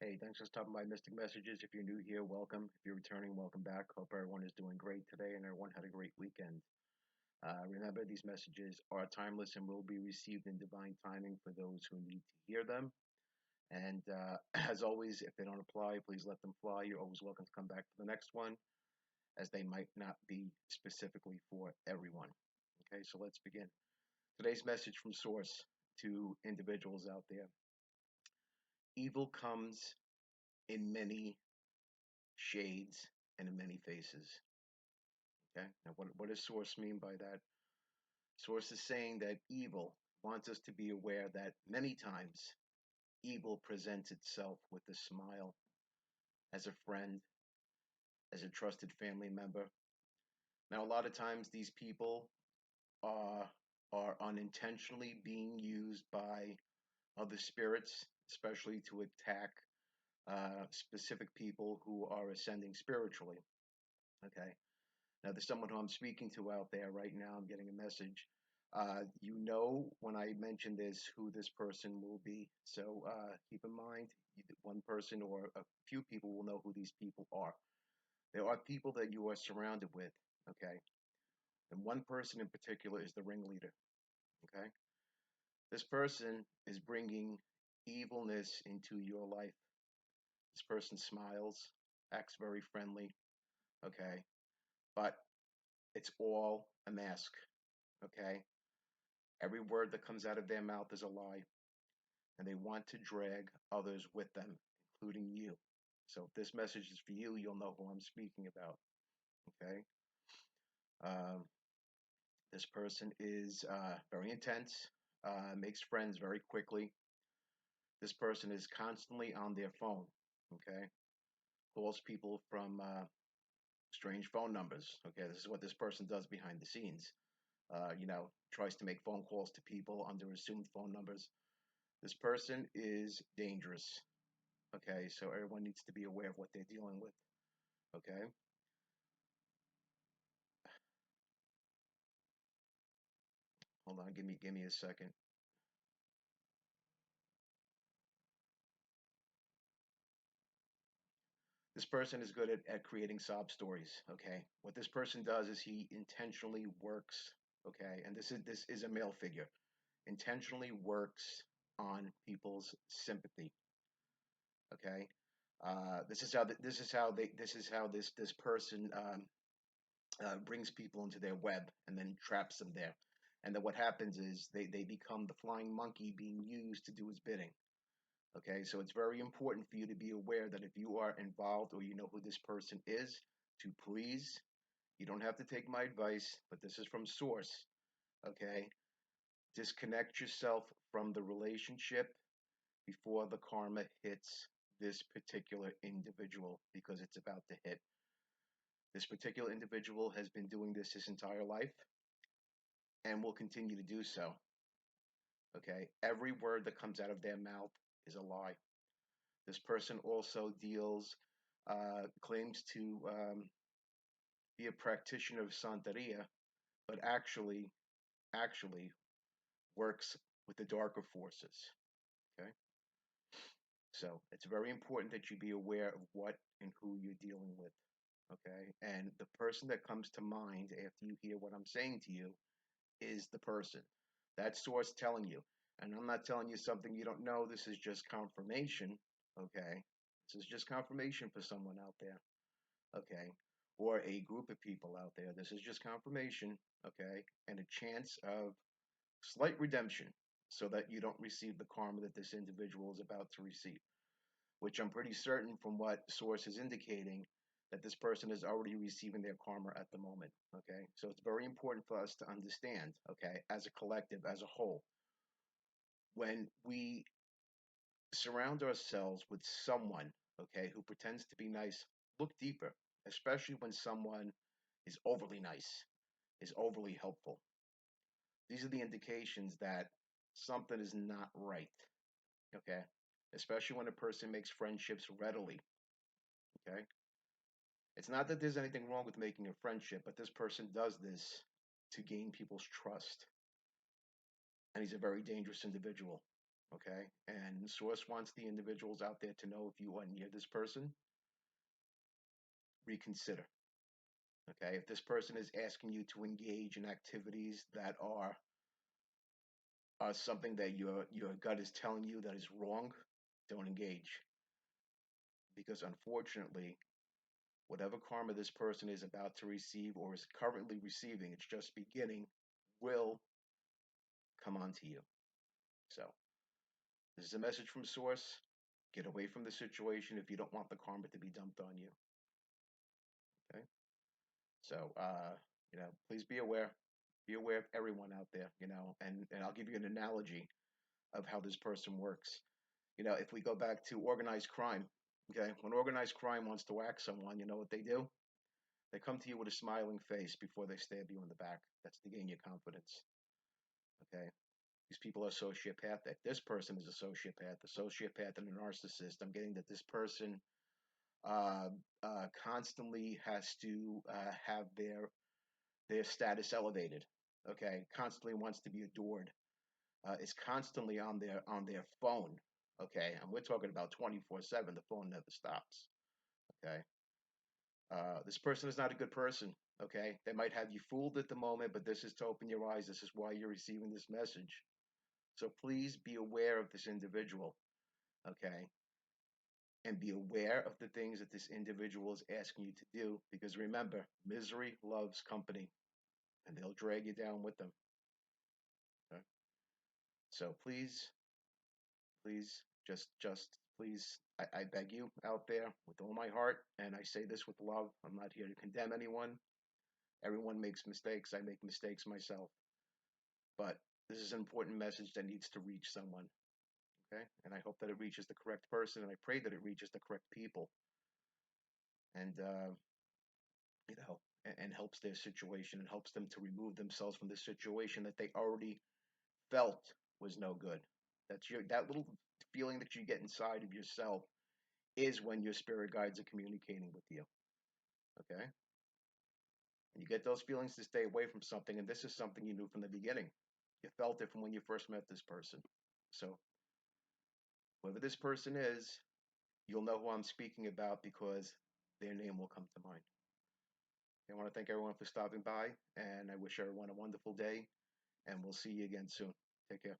Hey, thanks for stopping by Mystic Messages. If you're new here, welcome. If you're returning, welcome back. Hope everyone is doing great today and everyone had a great weekend. Remember, these messages are timeless and will be received in divine timing for those who need to hear them. And as always, if they don't apply, please let them fly. You're always welcome to come back for the next one, as they might not be specifically for everyone. Okay, so let's begin. Today's message from Source to individuals out there: evil comes in many shades and in many faces. Okay. Now, what does Source mean by that? Source is saying that evil wants us to be aware that many times evil presents itself with a smile, as a friend, as a trusted family member. Now, a lot of times these people are are unintentionally being used by other spirits, especially to attack specific people who are ascending spiritually. Okay. Now, there's someone who I'm speaking to out there right now. I'm getting a message. You know, when I mention this, who this person will be. So keep in mind, one person or a few people will know who these people are. There are people that you are surrounded with, okay? And one person in particular is the ringleader, okay? This person is bringing evilness into your life. This person smiles, acts very friendly, okay? But it's all a mask, okay? Every word that comes out of their mouth is a lie, and they want to drag others with them, including you. So if this message is for you, you'll know who I'm speaking about. Okay. Um, this person is very intense, makes friends very quickly. This person is constantly on their phone. Okay. Calls people from strange phone numbers. Okay. This is what this person does behind the scenes. Tries to make phone calls to people under assumed phone numbers. This person is dangerous. Okay, so everyone needs to be aware of what they're dealing with. Okay, hold on, give me a second. This person is good at creating sob stories. Okay, what this person does is he intentionally works. Okay, and this is a male figure. Intentionally works on people's sympathy. Okay, this person brings people into their web and then traps them there. And then what happens is they become the flying monkey being used to do his bidding. Okay, so it's very important for you to be aware that if you are involved or you know who this person is, to please, you don't have to take my advice, but this is from source. Okay, disconnect yourself from the relationship before the karma hits this particular individual because it's about to hit. This particular individual has been doing this his entire life and will continue to do so. Okay, every word that comes out of their mouth is a lie. This person also claims to be a practitioner of Santeria, but actually works with the darker forces. Okay, so it's very important that you be aware of what and who you're dealing with. Okay, and the person that comes to mind after you hear what I'm saying to you is the person. That source telling you. And I'm not telling you something you don't know. This is just confirmation. Okay. This is just confirmation for someone out there. Okay. Or a group of people out there. This is just confirmation. Okay. And a chance of slight redemption so that you don't receive the karma that this individual is about to receive, which I'm pretty certain from what source is indicating that this person is already receiving their karma at the moment. Okay, so it's very important for us to understand, okay, as a collective, as a whole, when we surround ourselves with someone, okay, who pretends to be nice, look deeper, especially when someone is overly nice, is overly helpful. These are the indications that something is not right, okay, especially when a person makes friendships readily, okay. It's not that there's anything wrong with making a friendship, but this person does this to gain people's trust. And he's a very dangerous individual. Okay, and Source wants the individuals out there to know if you are near this person, reconsider. Okay, if this person is asking you to engage in activities that are something that your gut is telling you that is wrong, don't engage. Because unfortunately, whatever karma this person is about to receive or is currently receiving, it's just beginning, will come onto you. So, this is a message from Source. Get away from the situation if you don't want the karma to be dumped on you. Okay? So, please be aware. Be aware of everyone out there, and I'll give you an analogy of how this person works. If we go back to organized crime, okay, when organized crime wants to whack someone, you know what they do? They come to you with a smiling face before they stab you in the back. That's to gain your confidence. Okay. These people are sociopathic. This person is a sociopath and a narcissist. I'm getting that this person uh, constantly has to have their status elevated. Okay, constantly wants to be adored. Is constantly on their phone. Okay, and we're talking about 24/7. The phone never stops. Okay, this person is not a good person. Okay, they might have you fooled at the moment, but this is to open your eyes. This is why you're receiving this message. So please be aware of this individual. Okay, and be aware of the things that this individual is asking you to do. Because remember, misery loves company, and they'll drag you down with them. Okay? So please, please, just please, I beg you out there with all my heart, and I say this with love. I'm not here to condemn anyone. Everyone makes mistakes. I make mistakes myself. But this is an important message that needs to reach someone. Okay? And I hope that it reaches the correct person, and I pray that it reaches the correct people. And and helps their situation and helps them to remove themselves from the situation that they already felt was no good. That little feeling that you get inside of yourself is when your spirit guides are communicating with you. Okay? And you get those feelings to stay away from something, and this is something you knew from the beginning. You felt it from when you first met this person. So whoever this person is, you'll know who I'm speaking about because their name will come to mind. I want to thank everyone for stopping by, and I wish everyone a wonderful day, and we'll see you again soon. Take care.